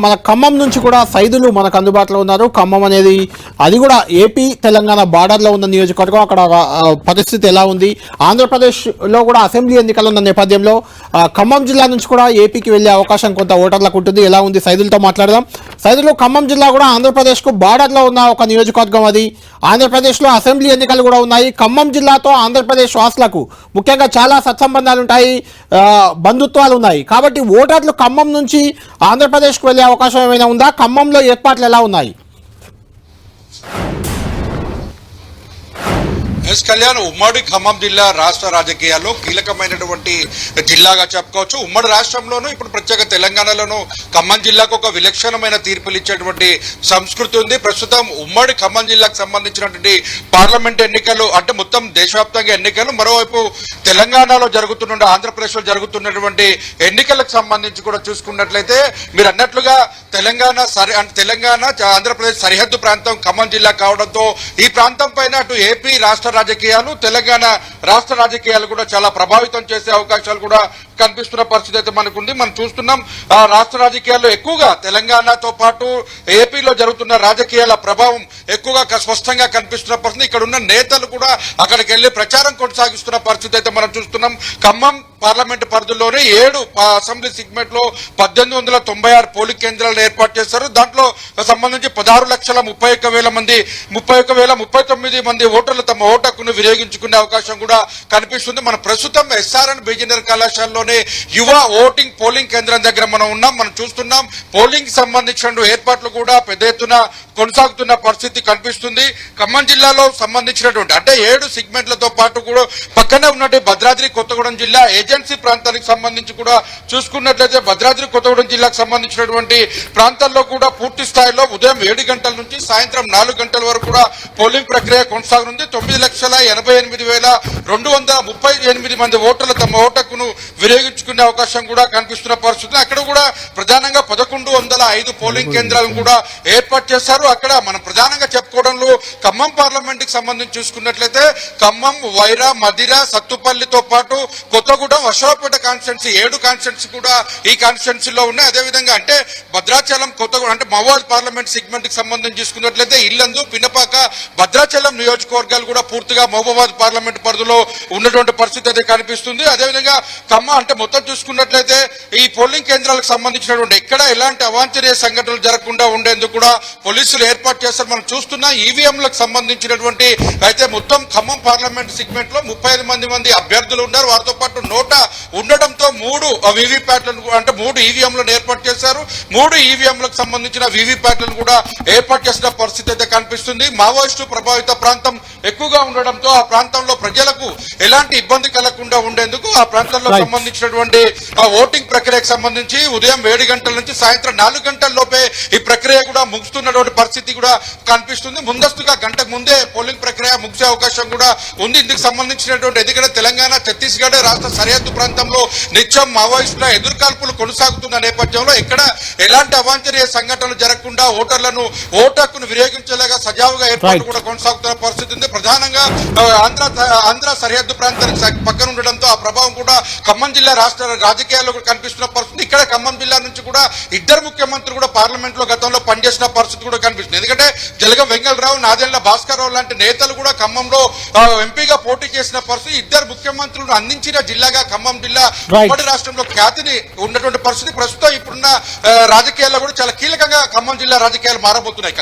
మన ఖమ్మం నుంచి కూడా సైదులు మనకు అందుబాటులో ఉన్నారు. ఖమ్మం అనేది అది కూడా ఏపీ తెలంగాణ బార్డర్లో ఉన్న నియోజకవర్గం. అక్కడ పరిస్థితి ఎలా ఉంది, ఆంధ్రప్రదేశ్లో కూడా అసెంబ్లీ ఎన్నికలు ఉన్న నేపథ్యంలో ఖమ్మం జిల్లా నుంచి కూడా ఏపీకి వెళ్ళే అవకాశం కొంత ఓటర్లకు ఉంటుంది. ఎలా ఉంది సైదులతో మాట్లాడదాం. సైదులు, ఖమ్మం జిల్లా కూడా ఆంధ్రప్రదేశ్కు బార్డర్లో ఉన్న ఒక నియోజకవర్గం. అది ఆంధ్రప్రదేశ్లో అసెంబ్లీ ఎన్నికలు కూడా ఉన్నాయి. ఖమ్మం జిల్లాతో ఆంధ్రప్రదేశ్ వాసులకు ముఖ్యంగా చాలా సత్సంబంధాలు ఉంటాయి, బంధుత్వాలు ఉన్నాయి. కాబట్టి ఓటర్లు ఖమ్మం నుంచి ఆంధ్రప్రదేశ్కు వెళ్ళే అవకాశం ఏమైనా ఉందా? ఖమ్మంలో ఏర్పాట్లు ఎలా ఉన్నాయి? ఎస్ కళ్యాణ్, ఉమ్మడి ఖమ్మం జిల్లా రాష్ట్ర రాజకీయాల్లో కీలకమైనటువంటి జిల్లాగా చెప్పుకోవచ్చు. ఉమ్మడి రాష్ట్రంలోనూ ఇప్పుడు ప్రత్యేక తెలంగాణలోనూ ఖమ్మం జిల్లాకు ఒక విలక్షణమైన తీర్పులు ఇచ్చేటువంటి సంస్కృతి ఉంది. ప్రస్తుతం ఉమ్మడి ఖమ్మం జిల్లాకు సంబంధించినటువంటి పార్లమెంట్ ఎన్నికలు అంటే మొత్తం దేశవ్యాప్తంగా ఎన్నికలు, మరోవైపు తెలంగాణలో జరుగుతున్న ఆంధ్రప్రదేశ్లో జరుగుతున్నటువంటి ఎన్నికలకు సంబంధించి కూడా చూసుకున్నట్లయితే మీరు అన్నట్లుగా తెలంగాణ ఆంధ్రప్రదేశ్ సరిహద్దు ప్రాంతం ఖమ్మం జిల్లా కావడంతో ఈ ప్రాంతం పైన అటు ఏపీ రాష్ట్ర రాజకీయాలు, తెలంగాణ రాష్ట్ర రాజకీయాలు కూడా చాలా ప్రభావితం చేసే అవకాశాలు కూడా కనిపిస్తున్న పరిస్థితి అయితే మనకుంది. మనం చూస్తున్నాం రాష్ట్ర రాజకీయాల్లో ఎక్కువగా తెలంగాణతో పాటు ఏపీలో జరుగుతున్న రాజకీయాల ప్రభావం ఎక్కువగా స్పష్టంగా కనిపిస్తున్న పరిస్థితి. ఇక్కడ ఉన్న నేతలు కూడా అక్కడికి వెళ్లి ప్రచారం కొనసాగిస్తున్న పరిస్థితి అయితే మనం చూస్తున్నాం. ఖమ్మం పార్లమెంట్ పరిధిలోనే 7 అసెంబ్లీ సెగ్మెంట్ లో 1896 పోలింగ్ కేంద్రాలను ఏర్పాటు చేశారు. దాంట్లో సంబంధించి 16,31,039 మంది ఓటర్లు తమ ఓటు హక్కును వినియోగించుకునే అవకాశం కూడా కనిపిస్తుంది. మన ప్రస్తుతం ఎస్ఆర్ఎన్ బీజేనర్ కళాశాలలోనే యువ ఓటింగ్ పోలింగ్ కేంద్రం దగ్గర మనం ఉన్నాం. మనం చూస్తున్నాం పోలింగ్ సంబంధించిన ఏర్పాట్లు కూడా పెద్ద ఎత్తున కొనసాగుతున్న పరిస్థితి కనిపిస్తుంది. ఖమ్మం జిల్లాలో సంబంధించినటువంటి అంటే 7 సెగ్మెంట్లతో పాటు కూడా పక్కనే ఉన్నటువంటి భద్రాద్రి కొత్తగూడెం జిల్లా ఏజెన్సీ ప్రాంతానికి సంబంధించి కూడా చూసుకున్నట్లయితే భద్రాద్రి కొత్తగూడెం జిల్లాకు సంబంధించినటువంటి ప్రాంతాల్లో కూడా పూర్తి స్థాయిలో ఉదయం 7 గంటల నుంచి సాయంత్రం 4 గంటల వరకు కూడా పోలింగ్ ప్రక్రియ కొనసాగనుంది. 9,88,238 మంది ఓటర్లు తమ ఓటకును వినియోగించుకునే అవకాశం కూడా కనిపిస్తున్న పరిస్థితి. అక్కడ కూడా ప్రధానంగా 1,105 పోలింగ్ కేంద్రాలను కూడా ఏర్పాటు చేశారు. అక్కడ మనం ప్రధానంగా చెప్పుకోవడంలో ఖమ్మం పార్లమెంట్ కి సంబంధించి చూసుకున్నట్లయితే ఖమ్మం, వైరా, మదిర, సత్తుపల్లితో పాటు కొత్తగూడెం, అశ్వపేట కాన్స్టిట్యున్సీ 7 కాన్స్టిట్యున్సీ కూడా ఈ కాన్స్టిట్యున్సీలో ఉన్నాయి. అదేవిధంగా అంటే భద్రాచలం, కొత్తగూడెం అంటే మహబూబాబాద్ పార్లమెంట్ సెగ్మెంట్ కి సంబంధించి చూసుకున్నట్లయితే ఇల్లందు, పినపాక, భద్రాచలం నియోజకవర్గాలు కూడా పూర్తిగా మహబూబాబాద్ పార్లమెంట్ పరిధిలో ఉన్నటువంటి పరిస్థితి అయితే కనిపిస్తుంది. అదేవిధంగా ఖమ్మం అంటే మొత్తం చూసుకున్నట్లయితే ఈ పోలింగ్ కేంద్రాలకు సంబంధించినటువంటి ఎక్కడ ఎలాంటి అవాంఛనీయ సంఘటనలు జరగకుండా ఉండేందుకు కూడా పోలీసులు ఏర్పాటు చేస్తారు. మనం చూస్తున్న ఈవీఎంలకు సంబంధించినటువంటి అయితే మొత్తం ఖమ్మం పార్లమెంట్ సెగ్మెంట్ లో 35 మంది అభ్యర్థులు ఉన్నారు. వారితో పాటు నోట ఉండడంతో 3 వీవీప్యాట్లను అంటే 3 ఈవీఎంలను ఏర్పాటు చేశారు. 3 ఈవీఎంలకు సంబంధించిన వీవీప్యాట్లను కూడా ఏర్పాటు చేసిన పరిస్థితి అయితే కనిపిస్తుంది. మావోయిస్టు ప్రభావిత ప్రాంతం ఎక్కువగా ఉండడంతో ఆ ప్రాంతంలో ప్రజలకు ఎలాంటి ఇబ్బంది కలగకుండా ఉండేందుకు ఆ ప్రాంతంలో సంబంధించినటువంటి ఓటింగ్ ప్రక్రియకు సంబంధించి ఉదయం 7 గంటల నుంచి సాయంత్రం 4 గంటల లోపే ఈ ప్రక్రియ కూడా ముగుస్తున్నటువంటి పరిస్థితి కూడా కనిపిస్తుంది. ముందస్తుగా గంటకు ముందే పోలింగ్ ప్రక్రియ ముగిసే అవకాశం కూడా ఉంది. ఇందుకు సంబంధించినటువంటి ఎందుకంటే తెలంగాణ, ఛత్తీస్గఢ్ రాష్ట్ర సరిహద్దు ప్రాంతంలో నిత్యం మావోయిస్టుల ఎదురుకాల్పులు కొనసాగుతున్న నేపథ్యంలో ఎక్కడ ఎలాంటి అవాంఛనీయ సంఘటనలు జరగకుండా ఓటర్లను ఓటు హక్కును వినియోగించేలాగా సజావుగా ఏర్పాటు కూడా కొనసాగుతున్న పరిస్థితి ఉంది. ప్రధానంగా ఆంధ్ర సరిహద్దు ప్రాంతానికి పక్కన ఉండడంతో ఆ ప్రభావం కూడా ఖమ్మం జిల్లా రాష్ట్ర రాజకీయాల్లో కూడా కనిపిస్తున్న పరిస్థితి. ఇక్కడ ఖమ్మం జిల్లా నుంచి కూడా 2 ముఖ్యమంత్రులు కూడా పార్లమెంట్ లో గతంలో పనిచేసిన పరిస్థితి కూడా కనిపిస్తుంది. ఎందుకంటే జలగం వెంగళరావు, నాదెండ్ల భాస్కర్ రావు లాంటి నేతలు కూడా ఖమ్మంలో ఎంపీగా పోటీ చేసిన పరిస్థితి. 2 ముఖ్యమంత్రులను అందించిన జిల్లాగా ఖమ్మం జిల్లా ఉమ్మడి రాష్ట్రంలో ఖ్యాతిని ఉన్నటువంటి పరిస్థితి. ప్రస్తుతం ఇప్పుడున్న రాజకీయాల్లో కూడా చాలా కీలకంగా ఖమ్మం జిల్లా రాజకీయాలు మారబోతున్నాయి.